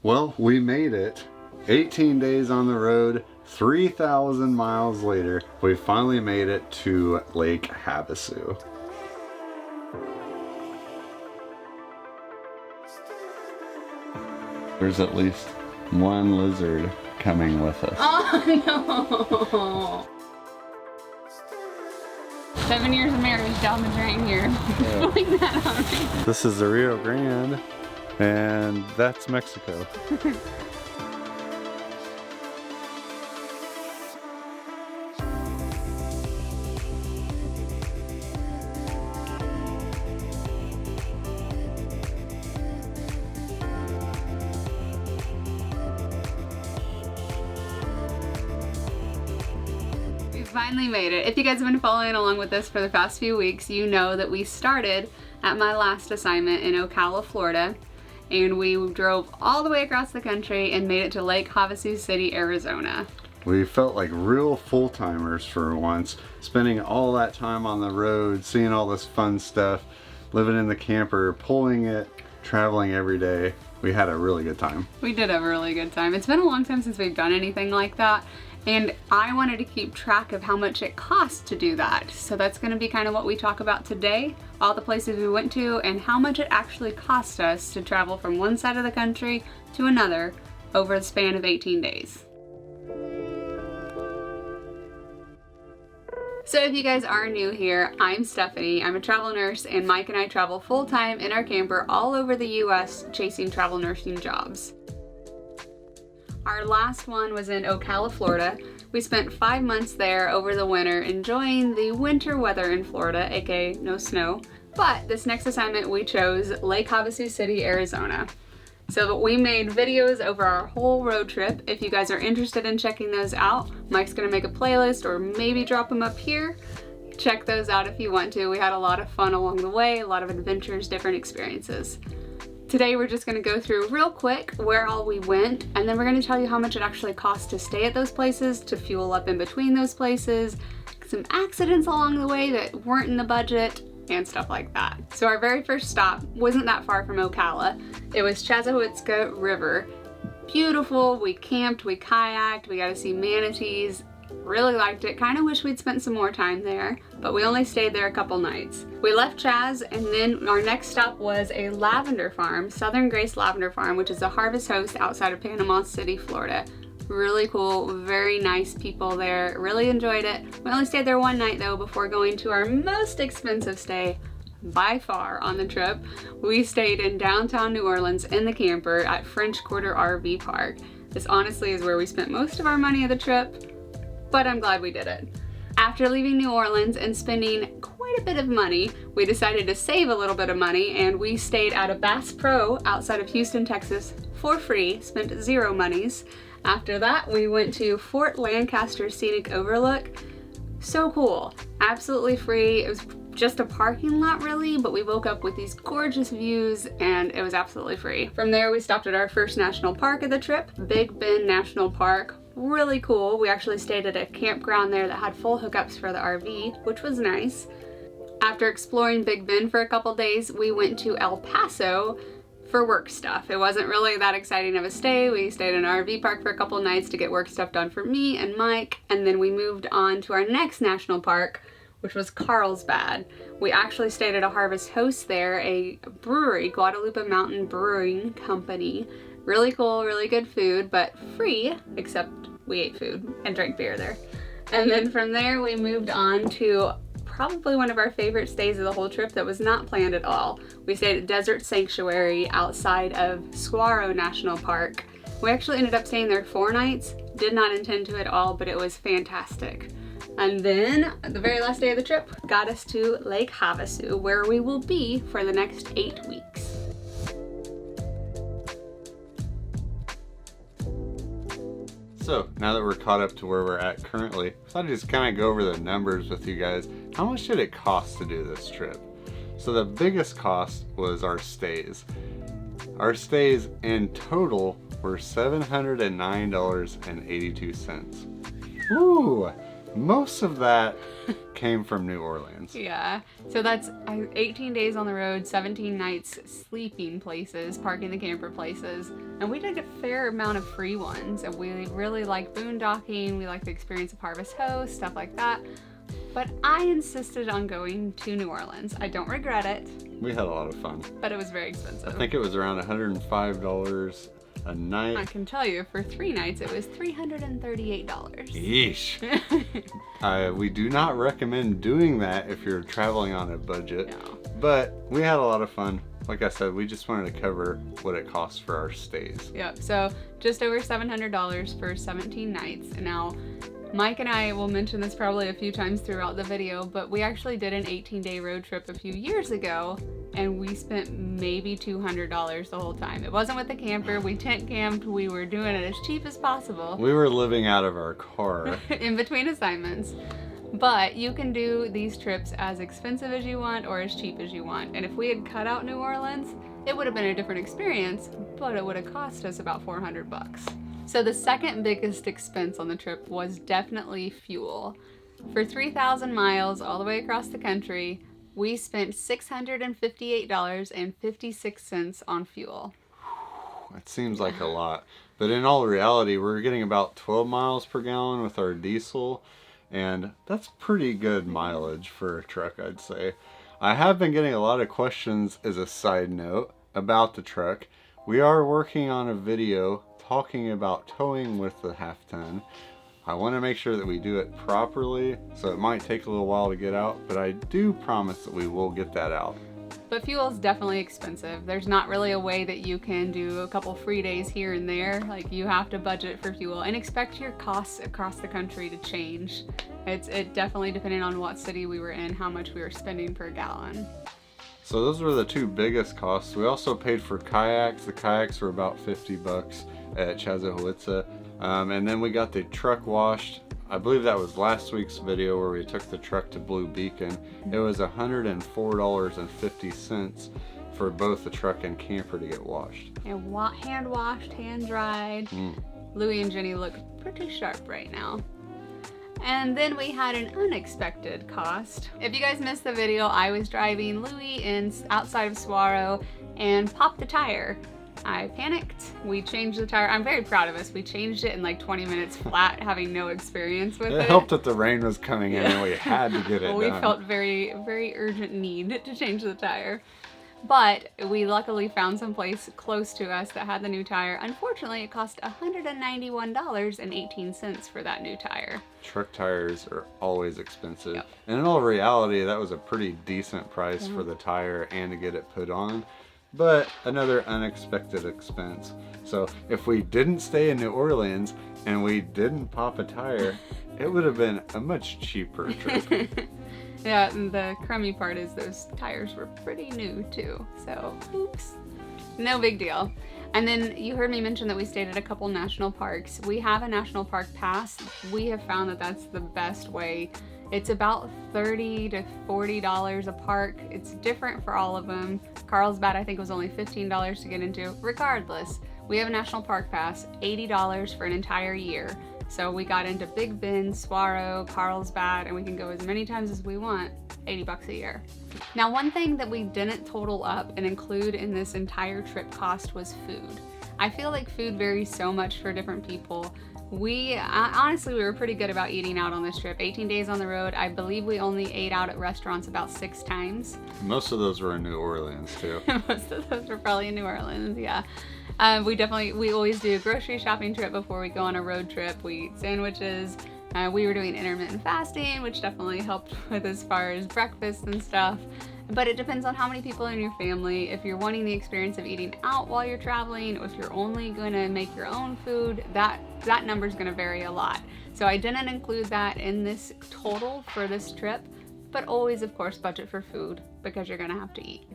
Well, we made it. 18 days on the road, 3,000 miles later, we finally made it to Lake Havasu. There's at least one lizard coming with us. Oh no! 7 years of marriage down the drain here. Yeah. Pulling that on me. This is the Rio Grande, and that's Mexico. Finally made it. If you guys have been following along with us for the past few weeks, you know that we started at my last assignment in Ocala, Florida, and we drove all the way across the country and made it to Lake Havasu City, Arizona. We felt like real full-timers for once, spending all that time on the road, seeing all this fun stuff, living in the camper, pulling it, traveling every day. We had a really good time. We did have a really good time. It's been a long time since we've done anything like that, and I wanted to keep track of how much it costs to do that. So that's going to be kind of what we talk about today, all the places we went to and how much it actually cost us to travel from one side of the country to another over the span of 18 days. So if you guys are new here, I'm Stephanie. I'm a travel nurse, and Mike and I travel full-time in our camper all over the US chasing travel nursing jobs. Our last one was in Ocala, Florida. We spent 5 months there over the winter enjoying the winter weather in Florida, aka no snow. But this next assignment we chose Lake Havasu City, Arizona. So we made videos over our whole road trip. If you guys are interested in checking those out, Mike's gonna make a playlist or maybe drop them up here. Check those out if you want to. We had a lot of fun along the way, a lot of adventures, different experiences. Today we're just going to go through real quick where all we went, and then we're going to tell you how much it actually costs to stay at those places, to fuel up in between those places, some accidents along the way that weren't in the budget, and stuff like that. So our very first stop wasn't that far from Ocala. It was Chazahuitzca River. Beautiful. We camped, we kayaked, we got to see manatees. Really liked it. Kind of wish we'd spent some more time there, but we only stayed there a couple nights. We left Chaz, and then our next stop was a lavender farm, Southern Grace Lavender Farm, which is a harvest host outside of Panama City, Florida. Really cool, very nice people there. Really enjoyed it. We only stayed there one night though before going to our most expensive stay by far on the trip. We stayed in downtown New Orleans in the camper at French Quarter RV Park. This honestly is where we spent most of our money of the trip, but I'm glad we did it. After leaving New Orleans and spending quite a bit of money, we decided to save a little bit of money, and we stayed at a Bass Pro outside of Houston, Texas for free, spent 0 monies. After that, we went to Fort Lancaster Scenic Overlook. So cool, absolutely free. It was just a parking lot really, but we woke up with these gorgeous views and it was absolutely free. From there, we stopped at our first national park of the trip, Big Bend National Park. Really cool. We actually stayed at a campground there that had full hookups for the RV, which was nice. After exploring Big Bend for a couple days, we went to El Paso for work stuff. It wasn't really that exciting of a stay. We stayed in an RV park for a couple nights to get work stuff done for me and Mike, and then we moved on to our next national park, which was Carlsbad. We actually stayed at a harvest host there, a brewery, Guadalupe Mountain Brewing Company. Really cool, really good food, but free, except we ate food and drank beer there. And then from there we moved on to probably one of our favorite stays of the whole trip that was not planned at all. We stayed at Desert Sanctuary outside of Saguaro National Park. We actually ended up staying there 4 nights. Did not intend to at all, but it was fantastic. And then the very last day of the trip got us to Lake Havasu, where we will be for the next 8 weeks. So now that we're caught up to where we're at currently, I thought I'd just kind of go over the numbers with you guys. How much did it cost to do this trip? So the biggest cost was our stays. Our stays in total were $709.82. Ooh, most of that came from New Orleans. Yeah, so that's 18 days on the road, 17 nights sleeping places, parking the camper places, and we did a fair amount of free ones, and we really like boondocking, we like the experience of Harvest Host, stuff like that, but I insisted on going to New Orleans. I don't regret it. We had a lot of fun. But it was very expensive. I think it was around $105 a night. I can tell you, for 3 nights, it was $338. Yeesh. We do not recommend doing that if you're traveling on a budget. No. But we had a lot of fun. Like I said, we just wanted to cover what it costs for our stays. Yep, so just over $700 for 17 nights. And now, Mike and I will mention this probably a few times throughout the video, but we actually did an 18-day road trip a few years ago, and we spent maybe $200 the whole time. It wasn't with the camper, we tent camped, we were doing it as cheap as possible. We were living out of our car. In between assignments. But you can do these trips as expensive as you want or as cheap as you want. And if we had cut out New Orleans, it would have been a different experience, but it would have cost us about $400. So the second biggest expense on the trip was definitely fuel. For 3,000 miles all the way across the country, we spent $658.56 on fuel. It seems like a lot, but in all reality, we're getting about 12 miles per gallon with our diesel, and that's pretty good mileage for a truck, I'd say. I have been getting a lot of questions as a side note about the truck. We are working on a video talking about towing with the half-ton. I want to make sure that we do it properly, so it might take a little while to get out, but I do promise that we will get that out. But fuel is definitely expensive. There's not really a way that you can do a couple free days here and there. Like, you have to budget for fuel and expect your costs across the country to change. It definitely depending on what city we were in, how much we were spending per gallon. So those were the two biggest costs. We also paid for kayaks. The kayaks were about $50 at Chazahowitza. And then we got the truck washed. I believe that was last week's video where we took the truck to Blue Beacon. It was $104.50 for both the truck and camper to get washed. And hand washed, hand dried. Louie and Jenny look pretty sharp right now. And then we had an unexpected cost. If you guys missed the video, I was driving Louie outside of Saguaro and popped the tire. I panicked. We changed the tire. I'm very proud of us. We changed it in like 20 minutes flat, having no experience with it. It helped that the rain was coming in and we had to get it done. We felt very, very urgent need to change the tire. But we luckily found some place close to us that had the new tire. Unfortunately, it cost $191.18 for that new tire. Truck tires are always expensive. Yep. And in all reality, that was a pretty decent price for the tire and to get it put on. But another unexpected expense. So if we didn't stay in New Orleans and we didn't pop a tire, it would have been a much cheaper trip. Yeah, and the crummy part is those tires were pretty new too. So, oops. No big deal. And then you heard me mention that we stayed at a couple national parks. We have a national park pass. We have found that that's the best way. It's about $30 to $40 a park. It's different for all of them. Carlsbad, I think, was only $15 to get into. Regardless, we have a national park pass, $80 for an entire year. So we got into Big Bend, Saguaro, Carlsbad, and we can go as many times as we want, $80 a year. Now, one thing that we didn't total up and include in this entire trip cost was food. I feel like food varies so much for different people. Honestly, we were pretty good about eating out on this trip. 18 days on the road, I believe we only ate out at restaurants about 6 times. Most of those were in New Orleans too. Most of those were probably in New Orleans, yeah. We always do a grocery shopping trip before we go on a road trip. We eat sandwiches. We were doing intermittent fasting, which definitely helped with as far as breakfast and stuff. But it depends on how many people in your family. If you're wanting the experience of eating out while you're traveling, or if you're only going to make your own food, that number is going to vary a lot. So I didn't include that in this total for this trip, but always, of course, budget for food because you're going to have to eat.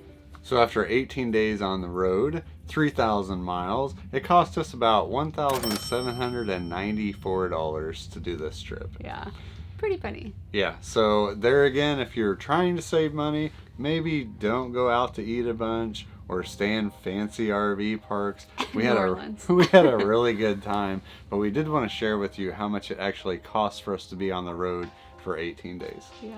So after 18 days on the road, 3,000 miles, it cost us about $1,794 to do this trip. Yeah, pretty penny. Yeah, so there again, if you're trying to save money, maybe don't go out to eat a bunch, or stay in fancy RV parks. We New had Orleans. we had a really good time, but we did want to share with you how much it actually costs for us to be on the road for 18 days. Yeah.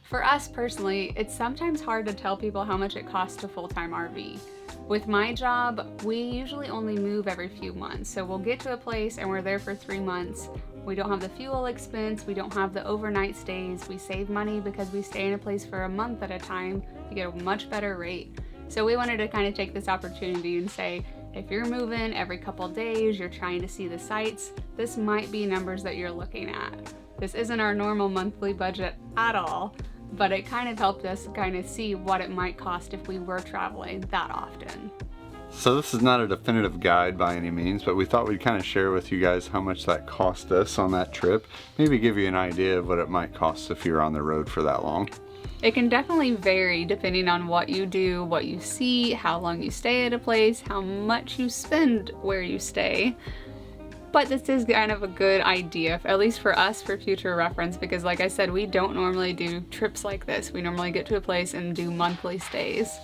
For us personally, it's sometimes hard to tell people how much it costs to full-time RV. With my job, we usually only move every few months. So we'll get to a place and we're there for 3 months. We don't have the fuel expense, we don't have the overnight stays. We save money because we stay in a place for a month at a time to get a much better rate. So we wanted to kind of take this opportunity and say, if you're moving every couple days, you're trying to see the sights, this might be numbers that you're looking at. This isn't our normal monthly budget at all, but it kind of helped us kind of see what it might cost if we were traveling that often. So this is not a definitive guide by any means, but we thought we'd kind of share with you guys how much that cost us on that trip. Maybe give you an idea of what it might cost if you're on the road for that long. It can definitely vary depending on what you do, what you see, how long you stay at a place, how much you spend where you stay. But this is kind of a good idea, at least for us, for future reference, because like I said, we don't normally do trips like this. We normally get to a place and do monthly stays.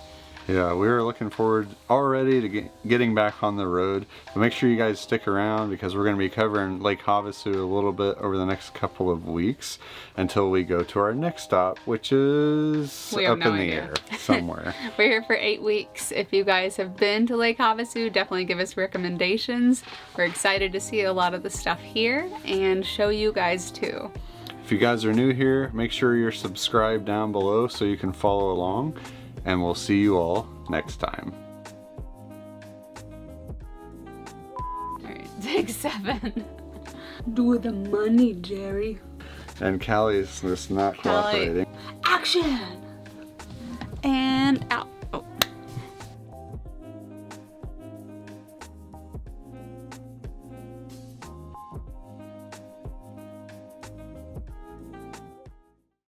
Yeah, we were looking forward already to getting back on the road. But make sure you guys stick around because we're going to be covering Lake Havasu a little bit over the next couple of weeks until we go to our next stop, which is up in the air somewhere. We're here for 8 weeks. If you guys have been to Lake Havasu, definitely give us recommendations. We're excited to see a lot of the stuff here and show you guys too. If you guys are new here, make sure you're subscribed down below so you can follow along. And we'll see you all next time. All right, take 7. Do the money, Jerry. And Callie's just not cooperating. Action! And out.